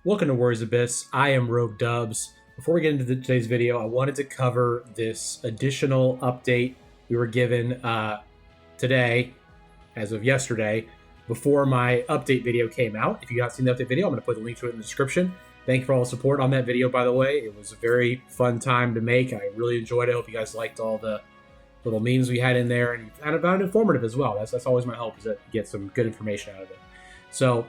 Welcome to Warriors Abyss. I am Rogue Dubs. Before we get into today's video, I wanted to cover this additional update we were given today, as of yesterday, before my update video came out. If you haven't seen the update video, I'm going to put the link to it in the description. Thank you for all the support on that video, by the way. It was a very fun time to make. I really enjoyed it. I hope you guys liked all the little memes we had in there, and I found it informative as well. That's always my hope, is that you get some good information out of it. So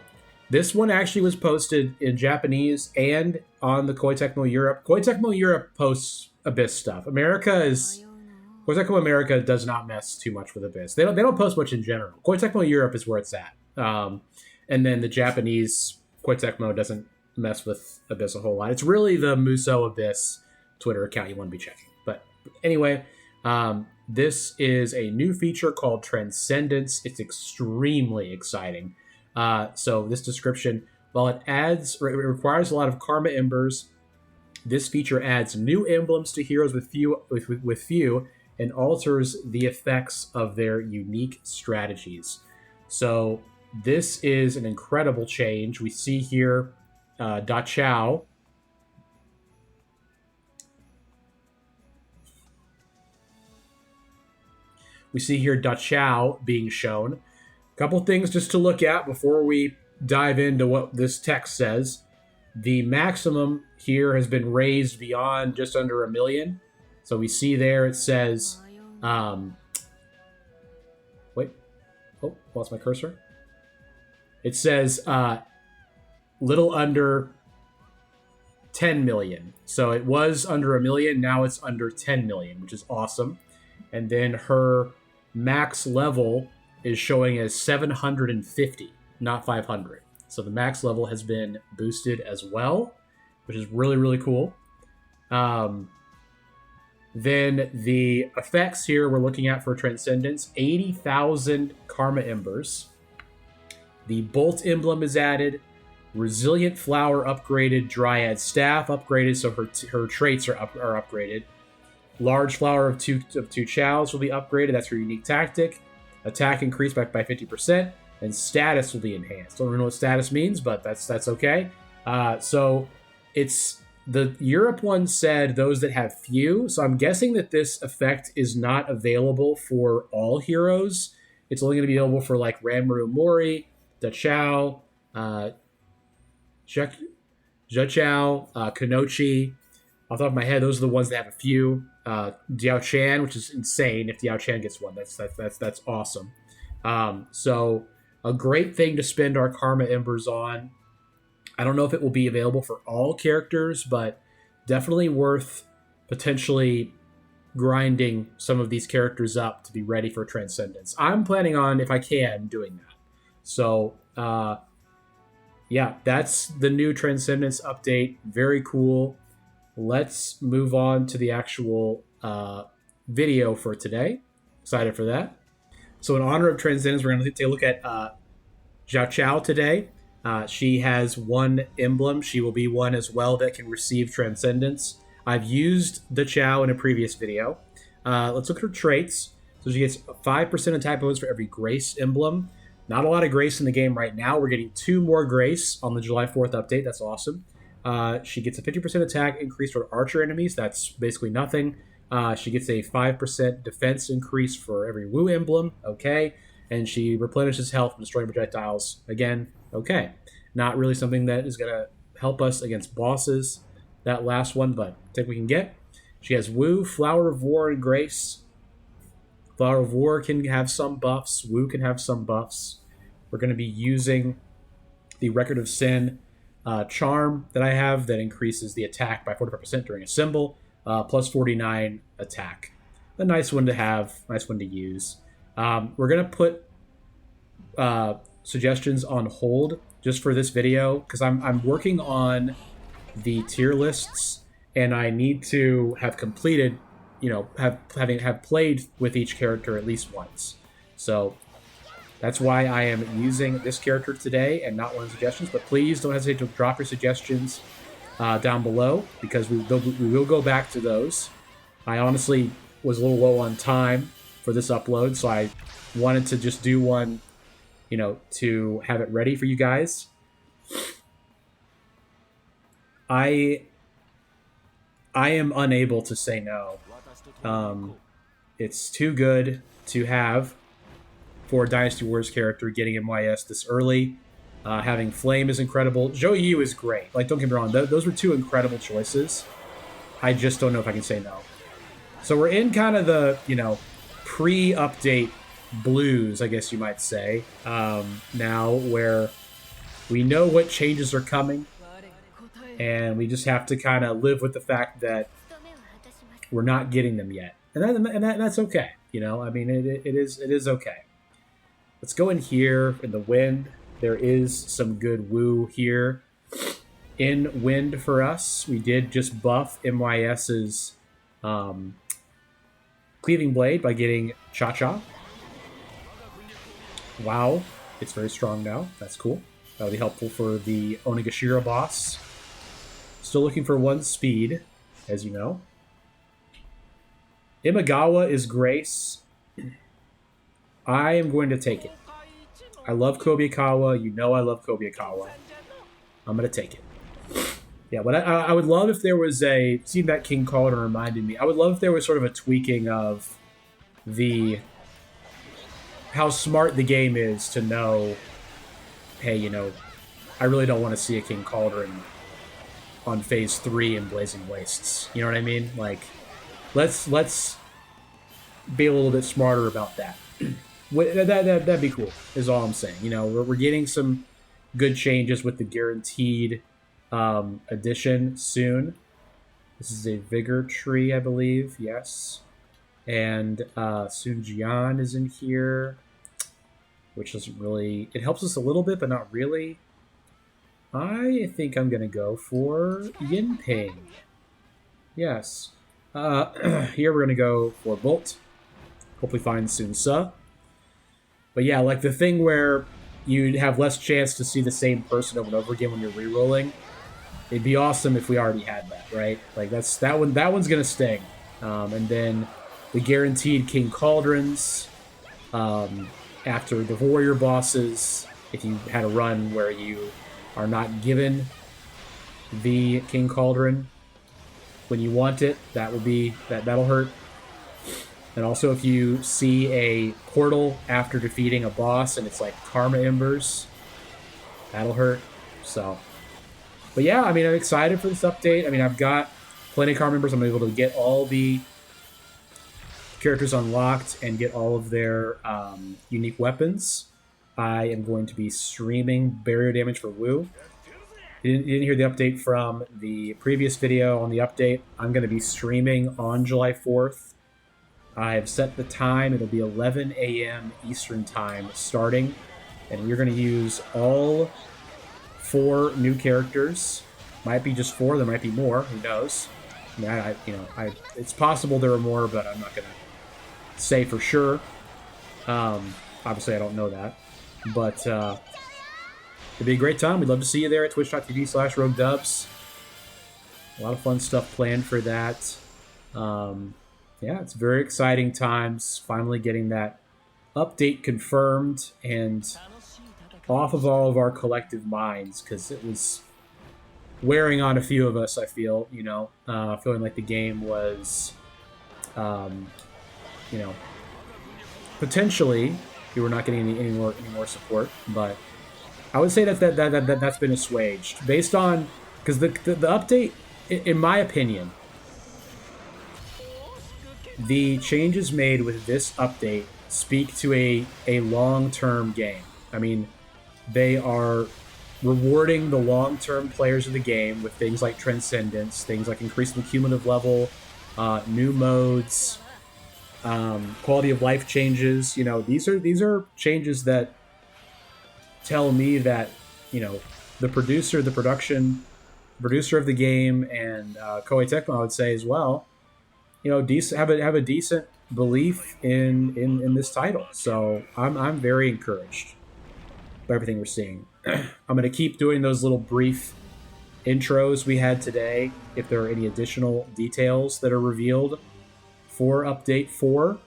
this one actually was posted in Japanese and on the Koei Tecmo Europe. Koei Tecmo Europe posts Abyss stuff. Koei Tecmo America does not mess too much with Abyss. They don't post much in general. Koei Tecmo Europe is where it's at. And then the Japanese Koei Tecmo doesn't mess with Abyss a whole lot. It's really the Muso Abyss Twitter account you want to be checking. But anyway, this is a new feature called Transcendence. It's extremely exciting. So this description, while it requires a lot of karma embers, this feature adds new emblems to heroes with few and alters the effects of their unique strategies. So this is an incredible change. We see here Xiaoqiao. We see here Xiaoqiao being shown. Couple things just to look at before we dive into what this text says. The maximum here has been raised beyond just under 1 million. So we see there it says, wait, oh, lost my cursor. It says little under 10 million. So it was under 1 million, now it's under 10 million, which is awesome. And then her max level is showing as 750, not 500. So the max level has been boosted as well, which is really, really cool. Then the effects here we're looking at for Transcendence, 80,000 Karma Embers. The Bolt emblem is added. Resilient Flower upgraded. Dryad Staff upgraded, so her traits are upgraded. Large Flower of two Chows will be upgraded. That's her unique tactic. Attack increased by 50%, and status will be enhanced. Don't really know what status means, but that's okay. So it's the Europe one said those that have few. So I'm guessing that this effect is not available for all heroes. It's only going to be available for like Ranmaru Mori, Dachao, Xiaoqiao, Kanochi. Off the top of my head, those are the ones that have a few. Diao Chan, which is insane. If Diao Chan gets one, that's awesome. So a great thing to spend our Karma Embers on. I don't know if it will be available for all characters, but definitely worth potentially grinding some of these characters up to be ready for Transcendence. I'm planning on, if I can, doing that. So yeah, that's the new Transcendence update. Very cool. Let's move on to the actual video for today. Excited for that. So in honor of Transcendence, we're going to take a look at Xiaoqiao today. She has one emblem. She will be one as well that can receive Transcendence. I've used the Xiao in a previous video. Let's look at her traits. So she gets 5% of type points for every Grace emblem. Not a lot of Grace in the game right now. We're getting 2 more Grace on the July 4th update. That's awesome. She gets a 50% attack increase for archer enemies. That's basically nothing. She gets a 5% defense increase for every Wu emblem. Okay. And she replenishes health from destroying projectiles. Again, okay. Not really something that is going to help us against bosses, that last one, but I think we can get. She has Wu, Flower of War, and Grace. Flower of War can have some buffs. Wu can have some buffs. We're going to be using the Record of Sin charm that I have that increases the attack by 45% during a symbol, plus 49 attack. A nice one to have, nice one to use. We're going to put suggestions on hold just for this video because I'm working on the tier lists and I need to have completed, have played with each character at least once. So that's why I am using this character today and not one of the suggestions, but please don't hesitate to drop your suggestions down below because we will go back to those. I honestly was a little low on time for this upload, so I wanted to just do one, to have it ready for you guys. I I am unable to say no. It's too good to have for a Dynasty Wars character getting MYS this early. Having Flame is incredible. Zhou Yu is great. Like, don't get me wrong, those were two incredible choices. I just don't know if I can say no. So we're in kind of the, pre-update blues, I guess you might say, now, where we know what changes are coming, and we just have to kind of live with the fact that we're not getting them yet. That's okay. I mean, it is okay. Let's go in here in the wind. There is some good woo here in wind for us. We did just buff MYS's Cleaving Blade by getting Xiaoqiao. Wow, it's very strong now. That's cool. That'll be helpful for the Onigashira boss. Still looking for 1 speed, as you know. Imagawa is Grace. I am going to take it. I love Kobayakawa. You know I love Kobayakawa. I'm going to take it. Yeah, but I would love if there was a... Seeing that King Cauldron reminded me. I would love if there was sort of a tweaking of the... How smart the game is to know, hey, I really don't want to see a King Cauldron on Phase 3 in Blazing Wastes. You know what I mean? Like, let's be a little bit smarter about that. That'd be cool, is all I'm saying. We're getting some good changes with the guaranteed addition soon. This is a Vigor tree, I believe. Yes. And Sun Jian is in here, which doesn't really... It helps us a little bit, but not really. I think I'm going to go for Yinping. Yes. Here we're going to go for Bolt. Hopefully find Sun Ce. But yeah, like the thing where you'd have less chance to see the same person over and over again when you're re-rolling. It'd be awesome if we already had that, right? Like that one's gonna sting. And then the guaranteed King Cauldrons, after the warrior bosses, if you had a run where you are not given the King Cauldron when you want it, that'll hurt. And also if you see a portal after defeating a boss and it's like Karma Embers, that'll hurt. So, but yeah, I mean, I'm excited for this update. I mean, I've got plenty of Karma Embers. I'm able to get all the characters unlocked and get all of their unique weapons. I am going to be streaming barrier damage for Wu. You didn't hear the update from the previous video on the update. I'm going to be streaming on July 4th. I've set the time. It'll be 11 a.m. Eastern time starting. And we're going to use all 4 new characters. Might be just 4. There might be more. Who knows? I mean, it's possible there are more, but I'm not going to say for sure. Obviously, I don't know that. But it'd be a great time. We'd love to see you there at twitch.tv/roguedubs. A lot of fun stuff planned for that. Yeah, it's very exciting times. Finally getting that update confirmed and off of all of our collective minds, because it was wearing on a few of us, I feel, feeling like the game was, potentially we were not getting any more support, but I would say that's been assuaged based on, because the update, in my opinion, the changes made with this update speak to a long-term game. I mean, they are rewarding the long-term players of the game with things like Transcendence, things like increasing the cumulative level, new modes, quality of life changes. These are changes that tell me that, the producer of the game, and Koei Tecmo, I would say as well, have a decent belief in this title. So I'm very encouraged by everything we're seeing. I'm going to keep doing those little brief intros we had today if there are any additional details that are revealed for Update 4.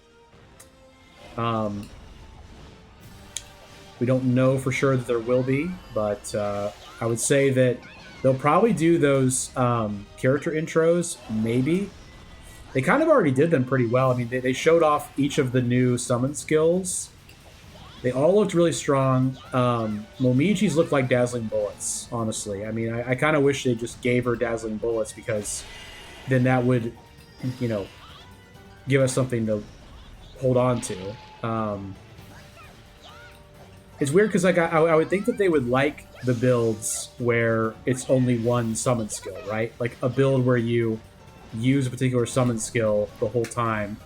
We don't know for sure that there will be, but I would say that They'll probably do those character intros, maybe. They kind of already did them pretty well. I mean, they showed off each of the new summon skills. They all looked really strong. Momiji's looked like dazzling bullets, honestly. I mean, I kind of wish they just gave her dazzling bullets, because then that would, you know, give us something to hold on to. It's weird because like I would think that they would like the builds where it's only one summon skill, right? Like a build where you use a particular summon skill the whole time.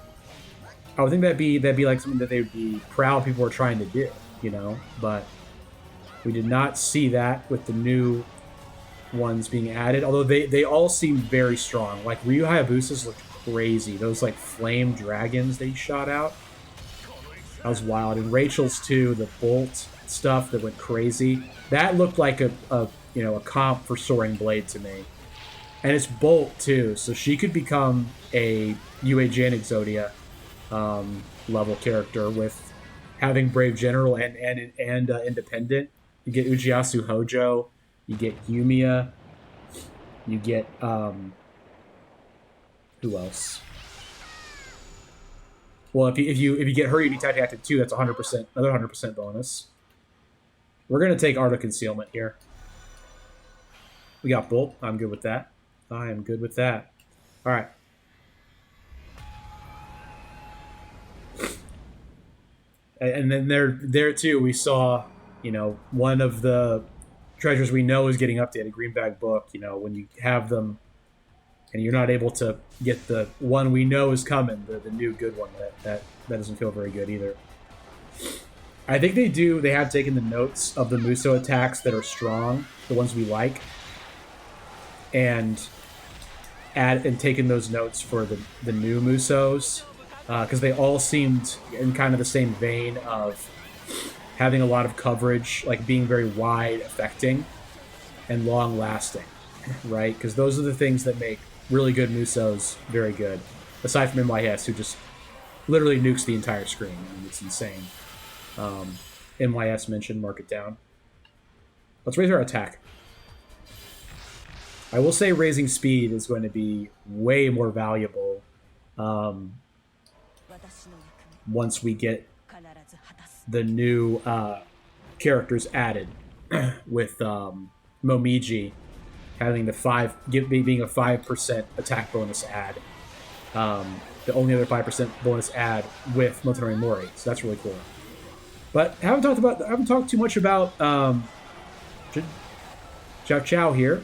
I would think that'd be like something that they would be proud people are trying to do, you know. But we did not see that with the new ones being added. Although they all seem very strong. Like Ryu Hayabusa's looked crazy. Those like flame dragons that he shot out. That was wild. And Rachel's too, the bolt stuff that went crazy. That looked like a comp for Soaring Blade to me. And it's Bolt too, so she could become a UA Jan Exodia level character with having Brave General and Independent. You get Ujiyasu Hojo, you get Yumiya, you get who else? Well, if you get her, you Tactic Active 2, that's 100%, another 100% bonus. We're gonna take Art of Concealment here. We got Bolt. I'm good with that. I am good with that. All right. And then there too, we saw, you know, one of the treasures we know is getting updated, Greenbag Book. You know, when you have them and you're not able to get the one we know is coming, the new good one, that doesn't feel very good either. I think they have taken the notes of the Muso attacks that are strong, the ones we like, and taken those notes for the new Musos, because they all seemed in kind of the same vein of having a lot of coverage, like being very wide, affecting, and long lasting, right? Because those are the things that make really good Musos very good, aside from MYS, who just literally nukes the entire screen. I mean, it's insane. MYS mentioned, mark it down. Let's raise our attack. I will say raising speed is going to be way more valuable once we get the new characters added, with Momiji having being a 5% attack bonus add. The only other 5% bonus add with Motonori Mori, so that's really cool. But I haven't talked too much about Xiaoqiao here.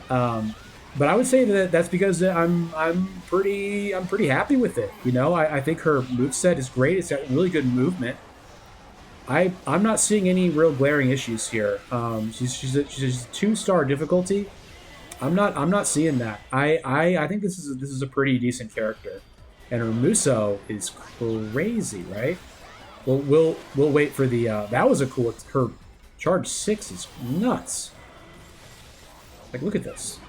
But I would say that's because I'm pretty happy with it. You know, I think her moveset is great. It's got really good movement. I'm not seeing any real glaring issues here. She's a 2-star difficulty. I'm not seeing that. I think this is a pretty decent character, and her Muso is crazy, right? We'll wait for the that was a cool. Her charge 6 is nuts. Like, look at this.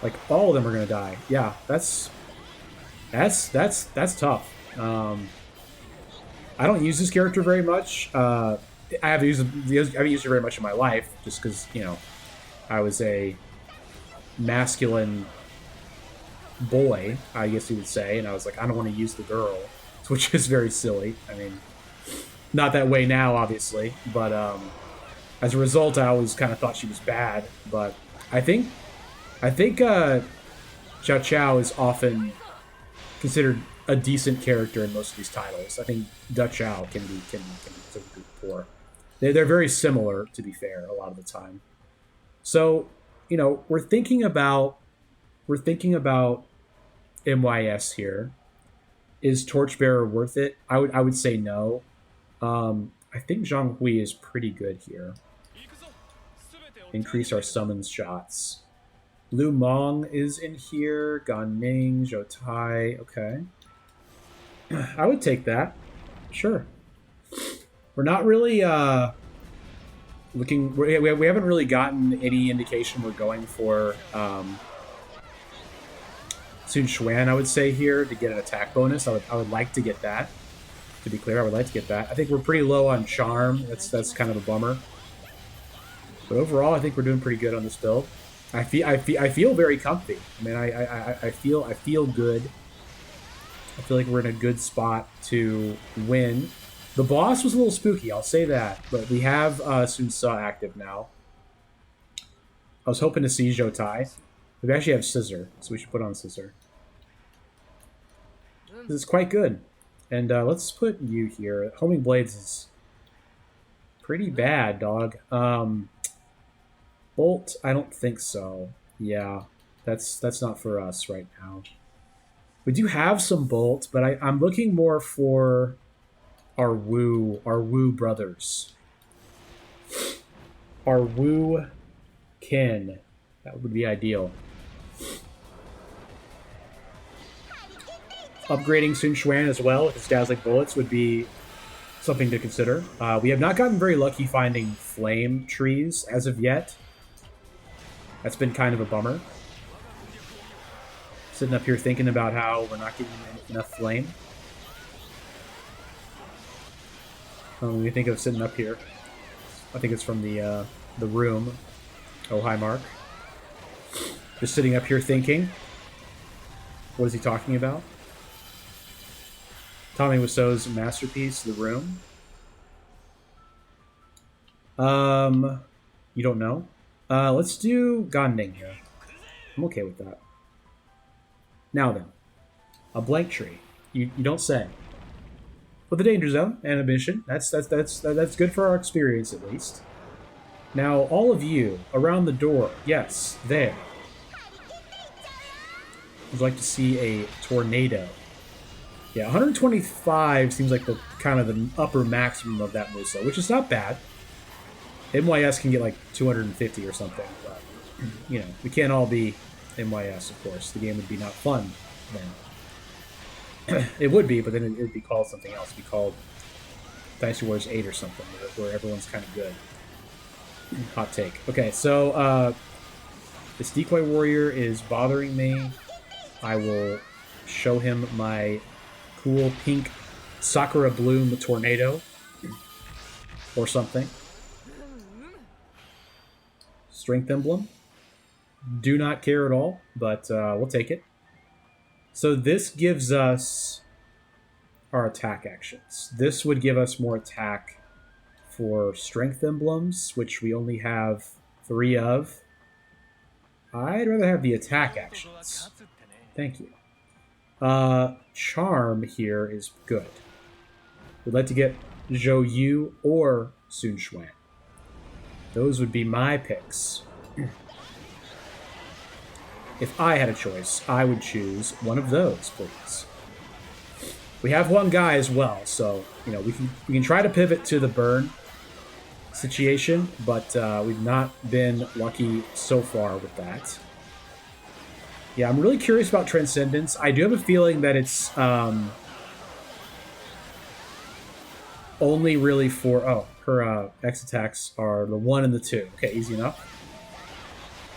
Like, all of them are gonna die. Yeah, that's tough. I don't use this character very much. I haven't used her very much in my life, just because, you know, I was a masculine boy, I guess you would say, and I was like, I don't want to use the girl, which is very silly. I mean, not that way now, obviously, but as a result, I always kind of thought she was bad. But I think Xiaoqiao is often considered a decent character in most of these titles. I think Xiaoqiao can be poor. They're very similar, to be fair, a lot of the time. So, you know, we're thinking about MYS here. Is Torchbearer worth it? I would say no. I think Zhang Hui is pretty good here. Increase our summons shots. Lu Mong is in here. Gan Ning, Zhou Tai. Okay. I would take that. Sure. We're not really looking... We haven't really gotten any indication we're going for Sun Xuan, I would say, here to get an attack bonus. I would like to get that. To be clear, I would like to get that. I think we're pretty low on Charm. That's kind of a bummer. But overall, I think we're doing pretty good on this build. I feel very comfy. I mean, I feel good. I feel like we're in a good spot to win. The boss was a little spooky, I'll say that. But we have Sun Tzu active now. I was hoping to see Jotai. We actually have Scissor, so we should put on Scissor. This is quite good. And let's put you here. Homing Blades is pretty bad, dog. Bolt, I don't think so. Yeah, that's not for us right now. We do have some Bolt, but I'm looking more for our Wu brothers. Our Wu kin. That would be ideal. Upgrading Sun Xuan as well with his Dazzling Bullets would be something to consider. We have not gotten very lucky finding flame trees as of yet. That's been kind of a bummer. Sitting up here thinking about how we're not getting enough flame. When we think of sitting up here, I think it's from the room. Oh, hi, Mark. Just sitting up here thinking. What is he talking about? Tommy Wiseau's masterpiece, The Room. You don't know? Let's do Ganding here. I'm okay with that. Now then, a blank tree. You don't say. With the danger zone and a mission, that's good for our experience at least. Now, all of you around the door, yes, there. Would like to see a tornado. Yeah, 125 seems like the kind of the upper maximum of that Musa, which is not bad. MYS can get like 250 or something, but you know, we can't all be MYS, of course. The game would be not fun then. It would be, but then it would be called something else. It'd be called Dynasty Wars 8 or something, where everyone's kind of good. Hot take. Okay, so this Decoy Warrior is bothering me. I will show him my cool pink Sakura Bloom Tornado or something. Strength Emblem. Do not care at all, but we'll take it. So this gives us our attack actions. This would give us more attack for Strength Emblems, which we only have 3 of. I'd rather have the attack actions. Thank you. Charm here is good. We'd like to get Zhou Yu or Sun Xuan. Those would be my picks. If I had a choice, I would choose one of those, please. We have one guy as well, so you know we can try to pivot to the burn situation, but we've not been lucky so far with that. Yeah, I'm really curious about Transcendence. I do have a feeling that it's only really for her X attacks are the 1 and the 2. Okay, easy enough.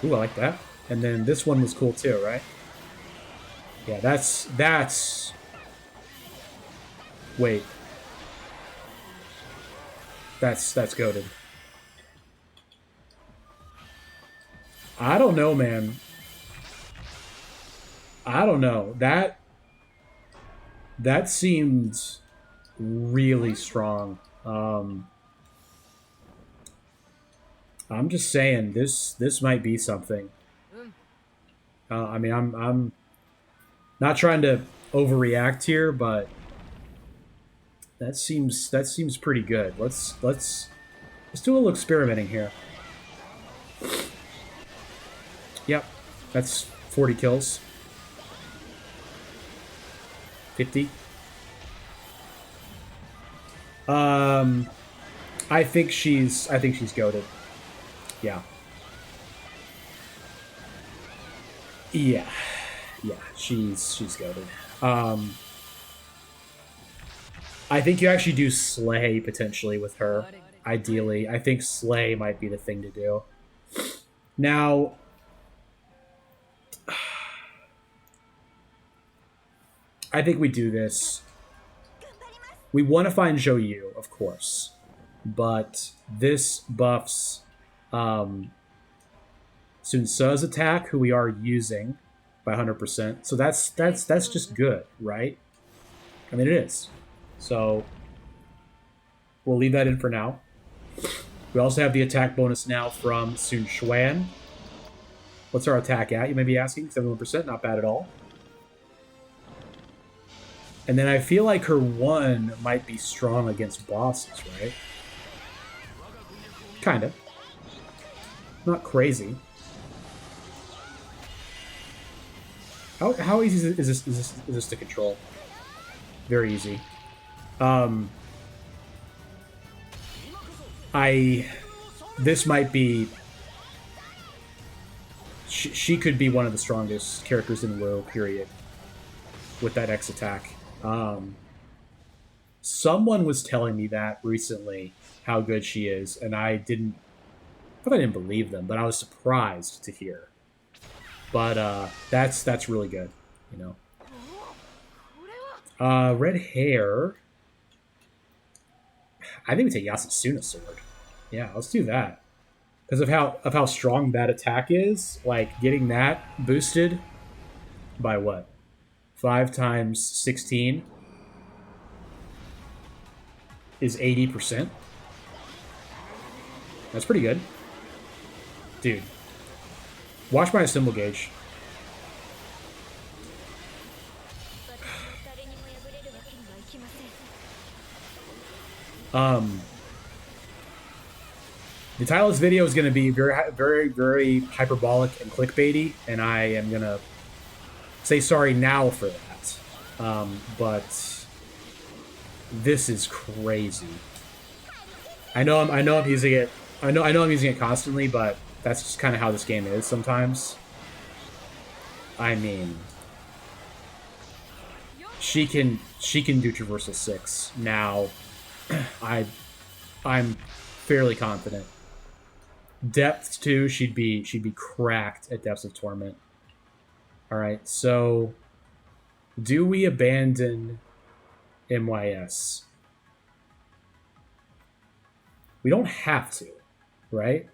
Ooh, I like that. And then this one was cool too, right? Yeah, that's... Wait. That's goated. I don't know, man. I don't know. That seemed really strong. I'm just saying this might be something. I mean, I'm not trying to overreact here, but that seems pretty good. Let's do a little experimenting here. Yep, that's 40 kills. 50. I think she's goated. Yeah. Yeah, she's goated. I think you actually do Slay potentially with her. Ideally, I think Slay might be the thing to do. Now, I think we do this. We want to find Zhou Yu, of course, but this buffs Sun Tzu's attack, who we are using by 100%. So that's just good, right? I mean, it is. So we'll leave that in for now. We also have the attack bonus now from Sun Xuan. What's our attack at? You may be asking. 71%, not bad at all. And then I feel like her 1 might be strong against bosses, right? Kind of. Not crazy. How easy is this to control? Very easy. This might be. She could be one of the strongest characters in WoW. Period. With that X attack. Someone was telling me that recently, how good she is, and I didn't believe them, but I was surprised to hear. But that's really good, you know. Red hair. I think we take Yasusuna's sword. Yeah, let's do that. Because of how strong that attack is, like getting that boosted by what? 5 times 16 is 80%. That's pretty good. Dude. Watch my symbol gauge. The title of this video is going to be very hyperbolic and clickbaity, and I am going to say sorry now for that. But this is crazy. I know I'm using it. I know I'm using it constantly, but that's just kind of how this game is sometimes. I mean, she can do traversal 6 now. I'm fairly confident. Depth 2, she'd be cracked at Depths of Torment. All right, so do we abandon MYS? We don't have to, right?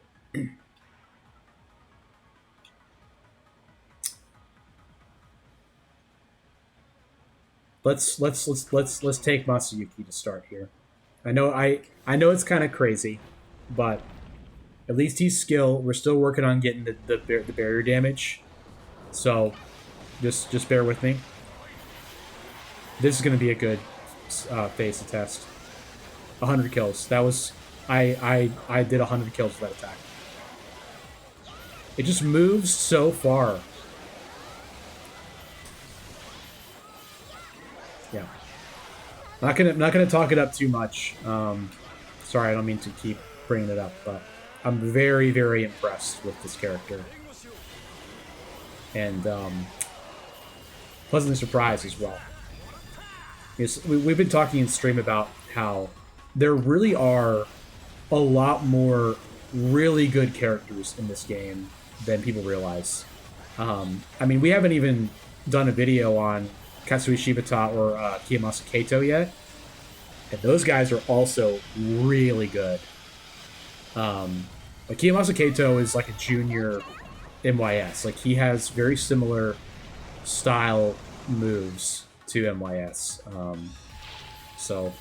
Let's take Masayuki to start here. I know it's kind of crazy, but at least he's skilled. We're still working on getting the barrier damage, so just bear with me. This is going to be a good phase to test. 100 kills. That was I did 100 kills with that attack. It just moves so far. Yeah. Not gonna talk it up too much. Sorry, I don't mean to keep bringing it up, but I'm very impressed with this character, and pleasantly surprised as well. Yes, we've been talking in stream about how there really are a lot more really good characters in this game than people realize. I mean, we haven't even done a video on Katsui Shibata or Kiyomasa Kato yet, and those guys are also really good. Like Kiyomasa Kato is like a junior MYS. Like he has very similar style moves to MYS. So,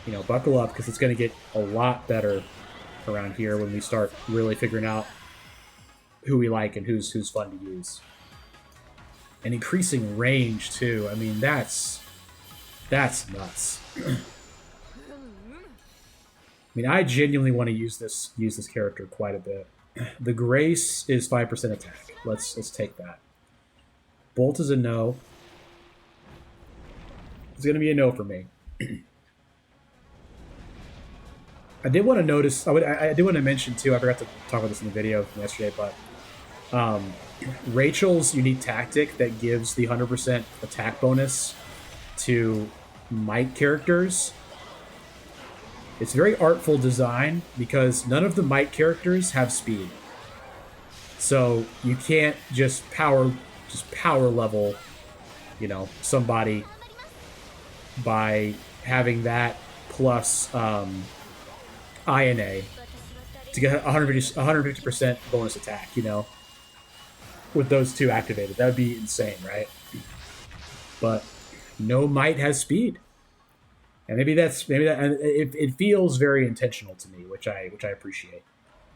you know, buckle up because it's going to get a lot better around here when we start really figuring out who we like and who's fun to use. And increasing range too. I mean, that's nuts. I mean, I genuinely want to use this character quite a bit. The Grace is 5% attack. Let's take that. Bolt is a no. It's gonna be a no for me. I did want to notice. I did want to mention too. I forgot to talk about this in the video from yesterday, but Rachel's unique tactic that gives the 100% attack bonus to Mike characters. It's very artful design because none of the Mike characters have speed, so you can't just power level, you know, somebody by having that plus INA. to get 150% bonus attack, you know, with those two activated. That would be insane, right? But no might has speed. And maybe that it feels very intentional to me, which I appreciate.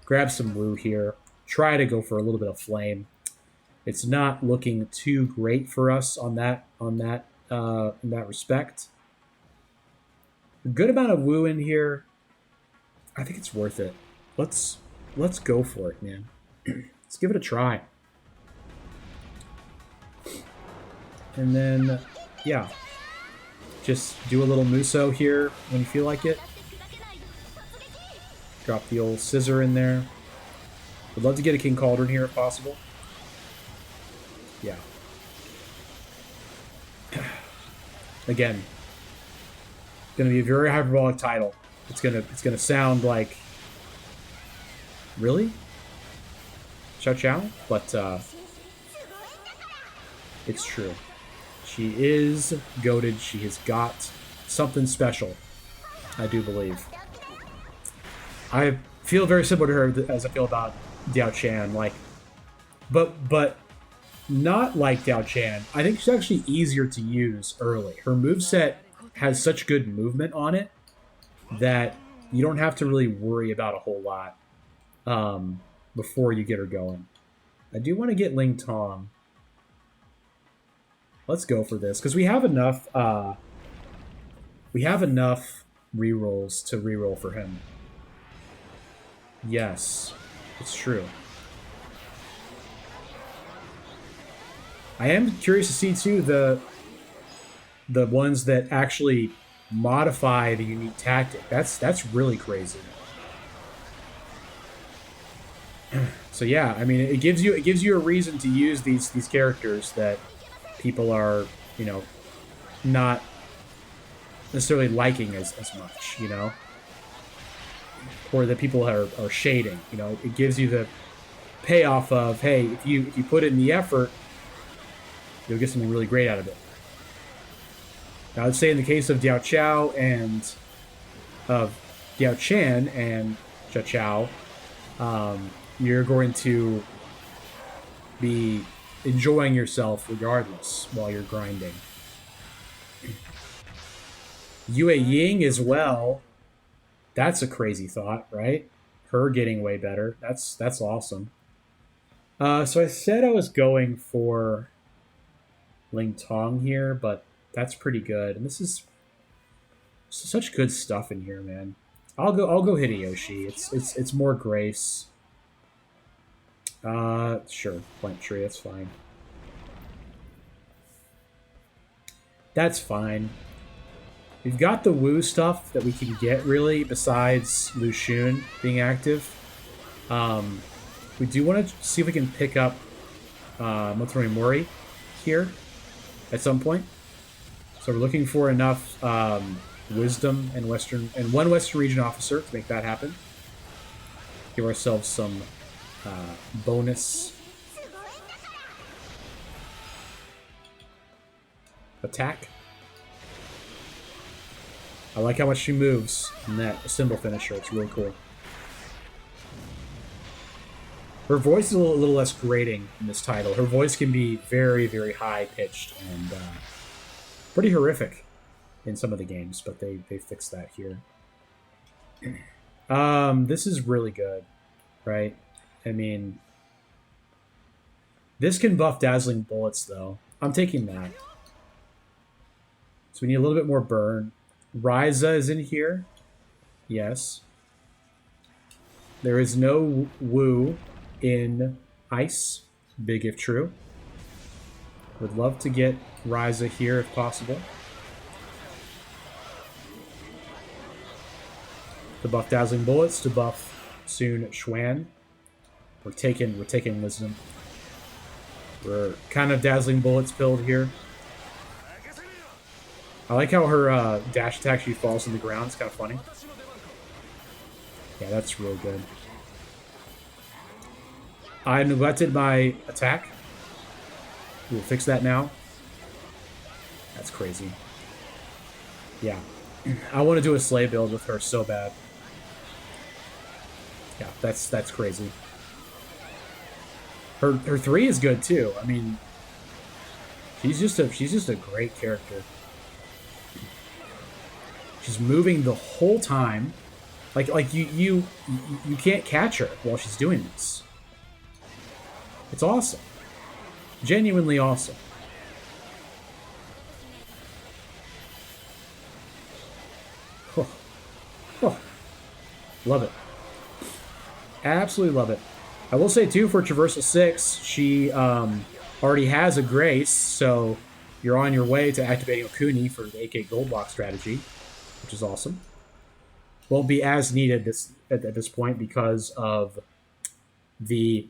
Grab some Wu here. Try to go for a little bit of flame. It's not looking too great for us in that respect. A good amount of Wu in here. I think it's worth it. Let's go for it, man. Let's give it a try. And then, yeah, just do a little Muso here when you feel like it. Drop the old scissor in there. Would love to get a King Cauldron here if possible. Yeah. Again, going to be a very hyperbolic title. It's gonna sound like, really? Xiaoqiao? But it's true. She is goated. She has got something special, I do believe. I feel very similar to her as I feel about Diao Chan. Like, but not like Diao Chan. I think she's actually easier to use early. Her moveset has such good movement on it that you don't have to really worry about a whole lot before you get her going. I do want to get Ling Tong. Let's go for this because we have enough. We have enough rerolls to reroll for him. Yes, it's true. I am curious to see too the ones that actually modify the unique tactic. That's really crazy. So yeah, I mean, it gives you a reason to use these characters that people are, you know, not necessarily liking as much, you know, or that people are shading. You know, it gives you the payoff of, hey, if you put in the effort, you'll get something really great out of it. Now, I would say in the case of Diao Chan and Xiaoqiao, you're going to be enjoying yourself regardless while you're grinding. Yue Ying as well. That's a crazy thought, right? Her getting way better. That's awesome. So I said I was going for Ling Tong here, but that's pretty good. And this is such good stuff in here, man. I'll go Hideyoshi. It's more grace. Sure, Plant Tree, that's fine. That's fine. We've got the Wu stuff that we can get, really, besides Lu Xun being active. We do want to see if we can pick up Motori Mori here at some point. So we're looking for enough wisdom and one Western region officer to make that happen. Give ourselves some bonus attack. I like how much she moves in that symbol finisher. It's really cool. Her voice is a little less grating in this title. Her voice can be very, very high-pitched and pretty horrific in some of the games, but they fixed that here. This is really good, right? I mean, this can buff Dazzling Bullets, though. I'm taking that. So we need a little bit more burn. Ryza is in here. Yes. There is no Wu in Ice. Big if true. Would love to get Ryza here if possible. To buff Dazzling Bullets, to buff Sun Xuan. We're taking Wisdom. We're kind of Dazzling Bullets pilled here. I like how her dash attack, she falls to the ground. It's kind of funny. Yeah, that's real good. I neglected my attack. We'll fix that now. That's crazy. Yeah. I want to do a sleigh build with her so bad. Yeah, that's crazy. Her 3 is good too. I mean, she's just a great character. She's moving the whole time. Like you can't catch her while she's doing this. It's awesome. Genuinely awesome. Oh, oh, love it. Absolutely love it. I will say too, for Traversal 6, she already has a Grace, so you're on your way to activating Okuni for the AK Gold Block strategy, which is awesome. Won't be as needed at this point because of the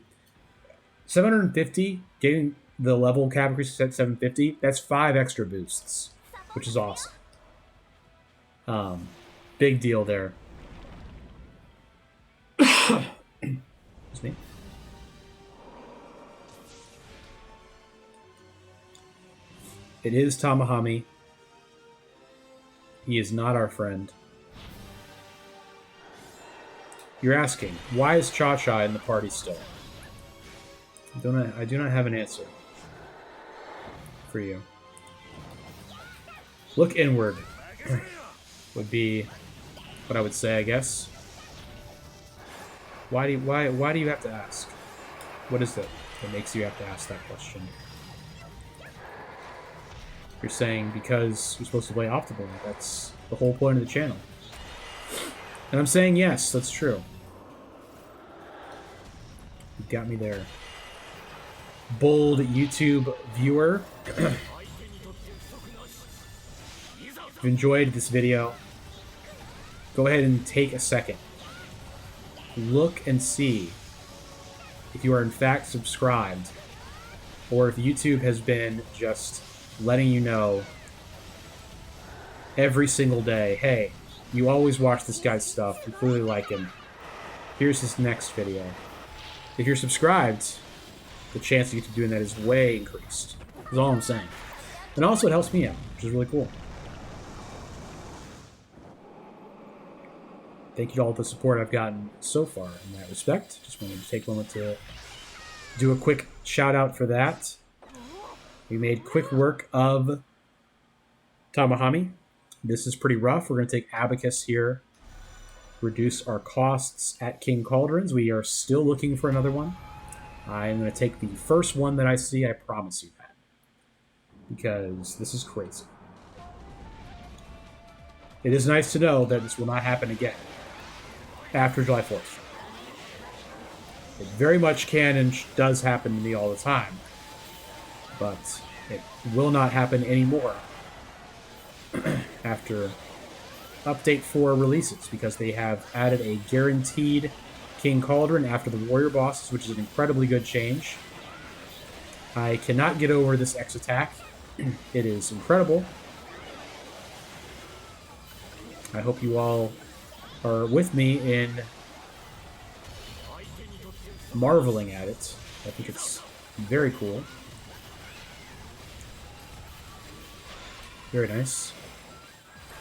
750, getting the level cap increase at 750, that's 5 extra boosts, which is awesome. Big deal there. Excuse me. It is Tamahami. He is not our friend. You're asking, why is Cha-Cha in the party still? I do not have an answer for you. Look inward would be what I would say, I guess. Why do you have to ask? What is it that makes you have to ask that question? You're saying because you're supposed to play optimally. That's the whole point of the channel. And I'm saying yes, that's true. You got me there. Bold YouTube viewer. If you enjoyed this video, go ahead and take a second. Look and see if you are in fact subscribed, or if YouTube has been just letting you know every single day, hey, you always watch this guy's stuff, you clearly like him, here's his next video. If you're subscribed, the chance of you doing that is way increased. That's all I'm saying. And also it helps me out, which is really cool. Thank you to all the support I've gotten so far in that respect. Just wanted to take a moment to do a quick shout out for that. We made quick work of Tamahami. This is pretty rough. We're going to take Abacus here, reduce our costs at King Cauldrons. We are still looking for another one. I'm going to take the first one that I see, I promise you that. Because this is crazy. It is nice to know that this will not happen again after July 4th. It very much can and does happen to me all the time. But it will not happen anymore after Update 4 releases, because they have added a guaranteed King Cauldron after the Warrior bosses, which is an incredibly good change. I cannot get over this X attack. It is incredible. I hope you all are with me in marveling at it. I think it's very cool. Very nice.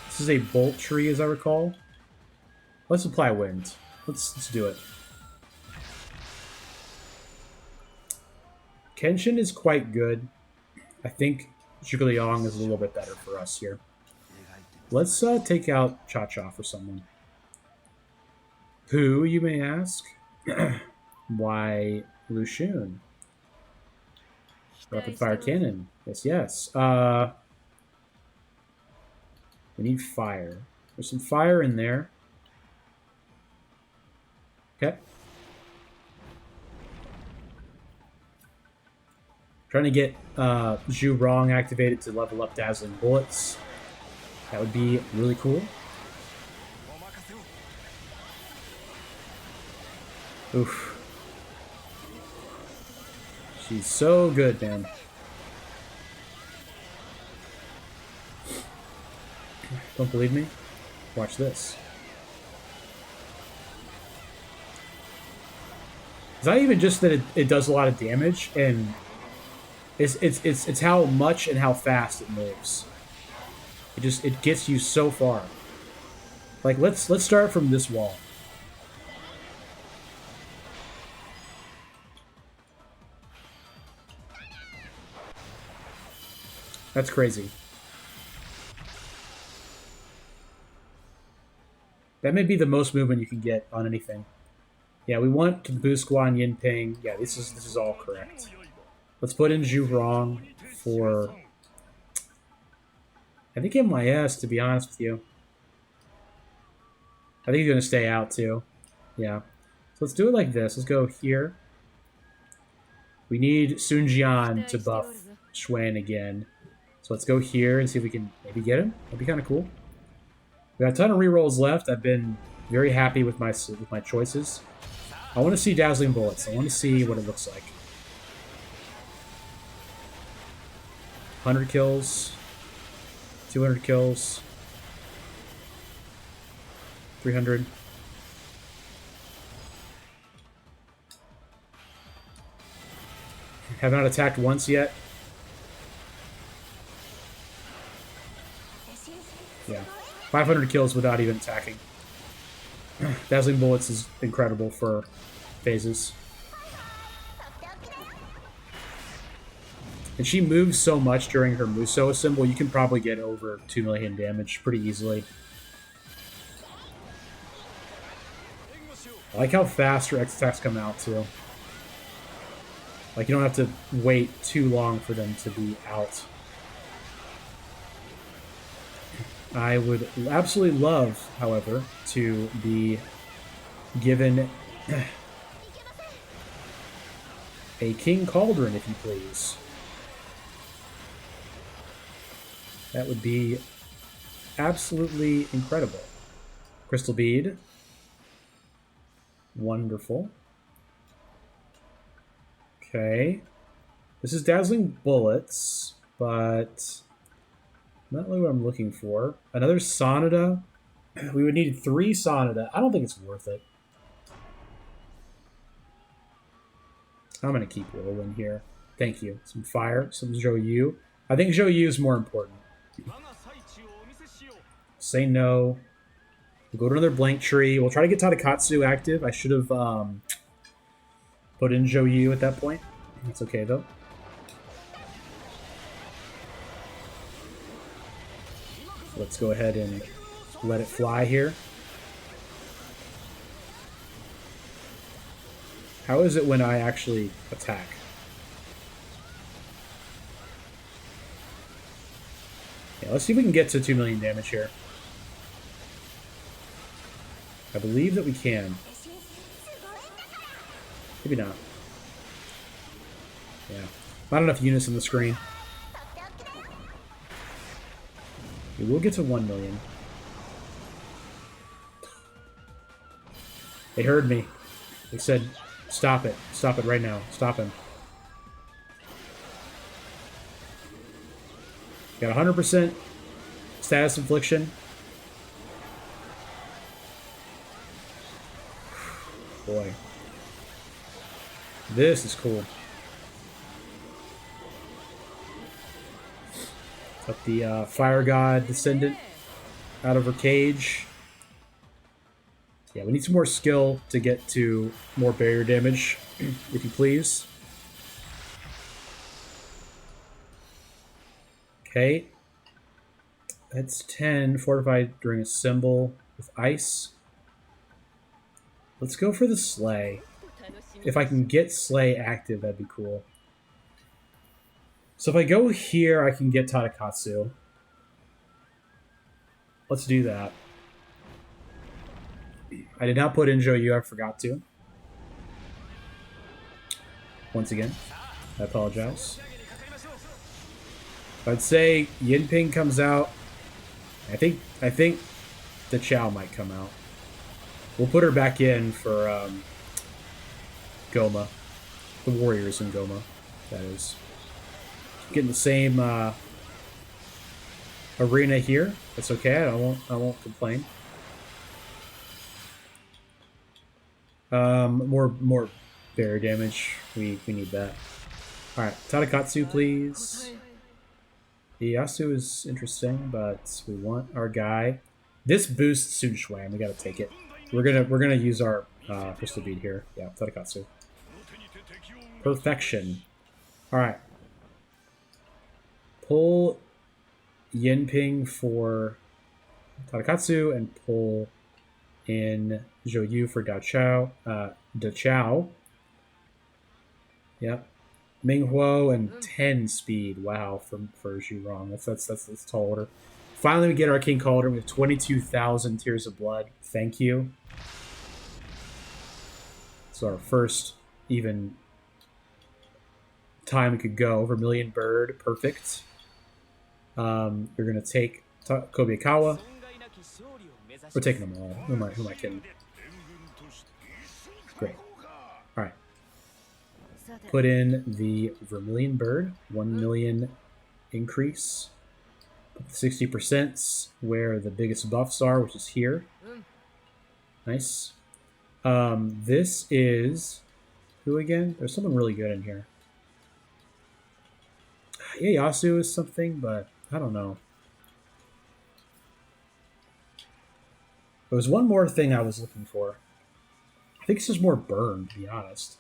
This is a bolt tree, as I recall. Let's apply wind. Let's do it. Kenshin is quite good. I think Xiaoqiao is a little bit better for us here. Let's take out Cha-Cha for someone. Who, you may ask? Why, Lushun. Rapid fire cannon. Yes, yes. We need fire. There's some fire in there. Okay. Trying to get Zhu Rong activated to level up Dazzling Bullets. That would be really cool. Oof. She's so good, man. Don't believe me? Watch this. It's not even just that it does a lot of damage, and it's how much and how fast it moves. It gets you so far. Like let's start from this wall. That's crazy. That may be the most movement you can get on anything. Yeah, we want to boost Guan Yin Ping. Yeah, this is all correct. Let's put in Zhu Rong for, I think, MYS, to be honest with you. I think he's going to stay out too. Yeah. So let's do it like this. Let's go here. We need Sun Jian to buff Xuan again. So let's go here and see if we can maybe get him. That'd be kind of cool. We got a ton of rerolls left. I've been very happy with my choices. I want to see Dazzling Bullets. I want to see what it looks like. 100 kills. 200 kills. 300. Have not attacked once yet. Yeah. 500 kills without even attacking. Dazzling Bullets is incredible for phases. And she moves so much during her Muso symbol, you can probably get over 2 million damage pretty easily. I like how fast her X attacks come out, too. Like, you don't have to wait too long for them to be out. I would absolutely love, however, to be given a King Cauldron, if you please. That would be absolutely incredible. Crystal Bead. Wonderful. Okay. This is Dazzling Bullets, but not really what I'm looking for. Another Sonata. We would need 3 Sonata. I don't think it's worth it. I'm going to keep rolling here. Thank you. Some fire, some Zhou Yu. I think Zhou Yu is more important. Say no. We'll go to another blank tree. We'll try to get Tadakatsu active. I should have put in Zhou Yu at that point. It's okay, though. Let's go ahead and let it fly here. How is it when I actually attack? Yeah, let's see if we can get to 2 million damage here. I believe that we can. Maybe not. Yeah. Not enough units on the screen. We will get to 1 million. They heard me. They said, stop it. Stop it right now. Stop him. Got 100% status infliction. Boy. This is cool. Got the Fire God Descendant out of her cage. Yeah, we need some more skill to get to more barrier damage, if you please. Okay. That's 10. Fortified during a symbol with ice. Let's go for the Slay. If I can get Slay active, that'd be cool. So if I go here, I can get Tadakatsu. Let's do that. I did not put in Zhou Yu, I forgot to. Once again, I apologize. I'd say Yinping comes out. I think the Xiao might come out. We'll put her back in for Goma. The Warriors in Goma, that is. Getting the same arena here. That's okay. I won't complain. More barrier damage. We need that. All right, Tadakatsu, please. Ieyasu is interesting, but we want our guy. This boosts Sun Xuan. We gotta take it. We're gonna use our crystal bead here. Yeah, Tadakatsu. Perfection. All right. Pull Yinping for Tadakatsu and pull in Zhou for Dachao. Yep. Minghuo and 10 speed. Wow, for Zhu Rong. That's tall order. Finally, we get our King Calder with 22,000 Tears of Blood. Thank you. So our first even time we could go. Vermilion Bird, perfect. We're gonna take Kobayakawa. We're taking them all. Who am I kidding? Great. All right. Put in the Vermilion Bird. 1 million increase. 60% where the biggest buffs are, which is here. Nice. This is who again? There's someone really good in here. Yeah, Yasu is something, but I don't know. There was one more thing I was looking for. I think it's just more burn, to be honest.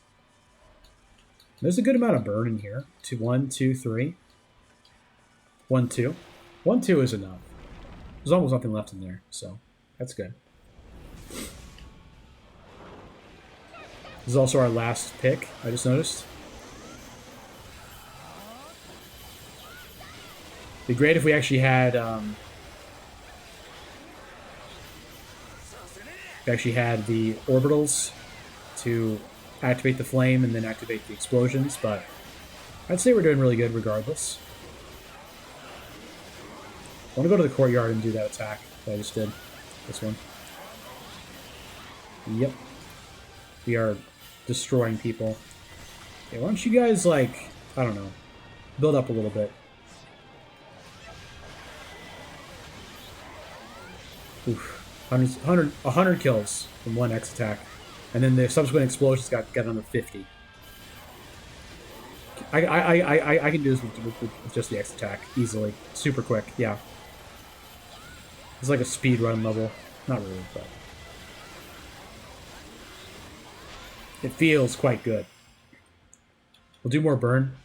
There's a good amount of burn in here. 1, 2, 3. 1, 2. 1, 2 is enough. There's almost nothing left in there, so that's good. This is also our last pick, I just noticed. It'd be great if we actually had the orbitals to activate the flame and then activate the explosions, but I'd say we're doing really good regardless. I want to go to the courtyard and do that attack that I just did. This one. Yep. We are destroying people. Okay, why don't you guys, like, I don't know, build up a little bit. Oof. 100 kills from one X attack. And then the subsequent explosions got another 50. I can do this with just the X attack easily. Super quick, yeah. It's like a speed run level. Not really, but it feels quite good. We'll do more burn.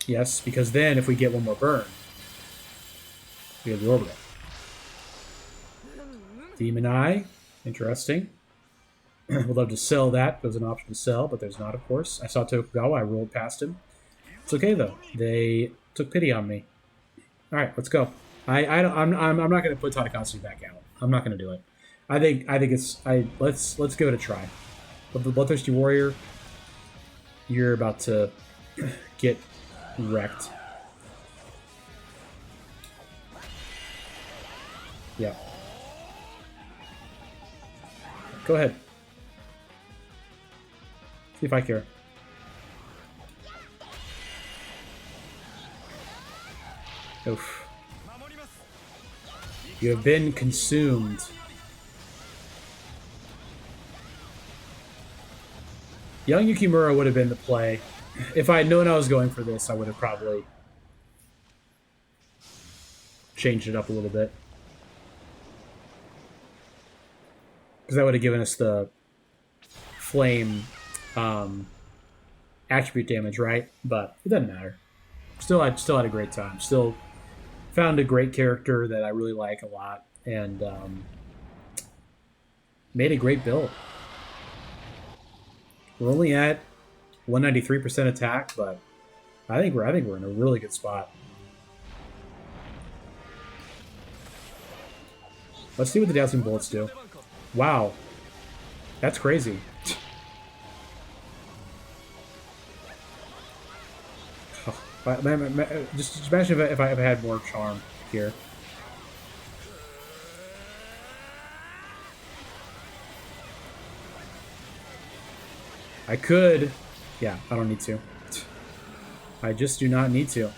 Yes, because then if we get one more burn, we have the orbital. Demon Eye. Interesting. Would love to sell that. There's an option to sell, but there's not, of course. I saw Tokugawa. I rolled past him. It's okay, though. They took pity on me. All right, let's go. I'm not going to put Tadakatsu back out. I'm not going to do it. I think it's let's give it a try. But the Bloodthirsty Warrior, you're about to get wrecked. Yeah. Go ahead. See if I care. Oof. You have been consumed. Young Yukimura would have been the play. If I had known I was going for this, I would have probably changed it up a little bit. Because that would have given us the flame attribute damage, right? But it doesn't matter. Still had a great time. Still found a great character that I really like a lot, and made a great build. We're only at 193% attack, but I think we're in a really good spot. Let's see what the dancing bullets do. Wow, that's crazy. Just imagine if I had more charm here. I could. Yeah, I don't need to. I just do not need to.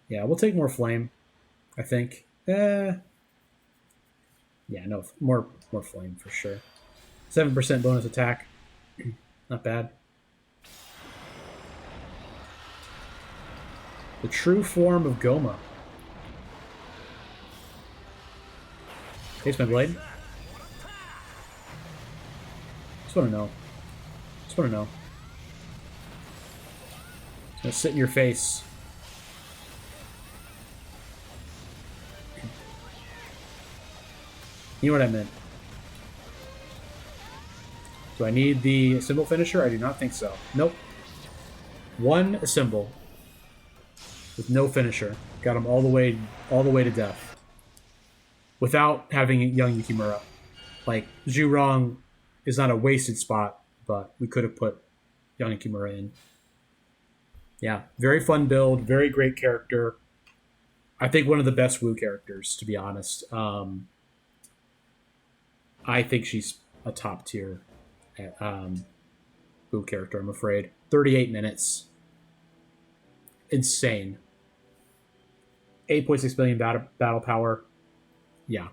Yeah, we'll take more flame, I think. Yeah, no, more flame for sure. 7% bonus attack. Not bad. The true form of Goma. Taste my blade. Just want to know. Just want to know. It's gonna sit in your face. You know what I meant. Do I need the symbol finisher? I do not think so. Nope. One symbol with no finisher. Got him all the way to death. Without having young Yukimura. Like, Zhurong is not a wasted spot, but we could have put young Yukimura in. Yeah, very fun build, very great character. I think one of the best Wu characters, to be honest. I think she's a top tier Wu character, I'm afraid. 38 minutes. Insane. 8.6 billion battle power. Yeah.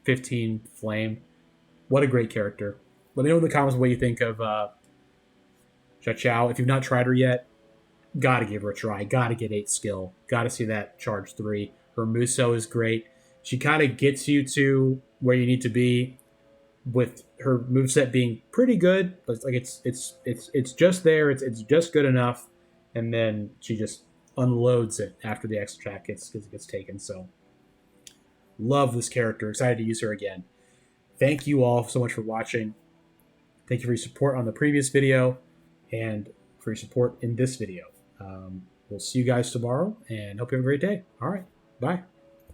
15 flame. What a great character. Let me know in the comments what you think of Xiaoqiao. If you've not tried her yet, gotta give her a try. Gotta get 8 skill. Gotta see that charge 3. Her Muso is great. She kind of gets you to where you need to be with her moveset being pretty good. But like it's just there. It's just good enough. And then she just unloads it after the extra track gets taken. So love this character. Excited to use her again. Thank you all so much for watching. Thank you for your support on the previous video and for your support in this video. We'll see you guys tomorrow and hope you have a great day. All right. Bye.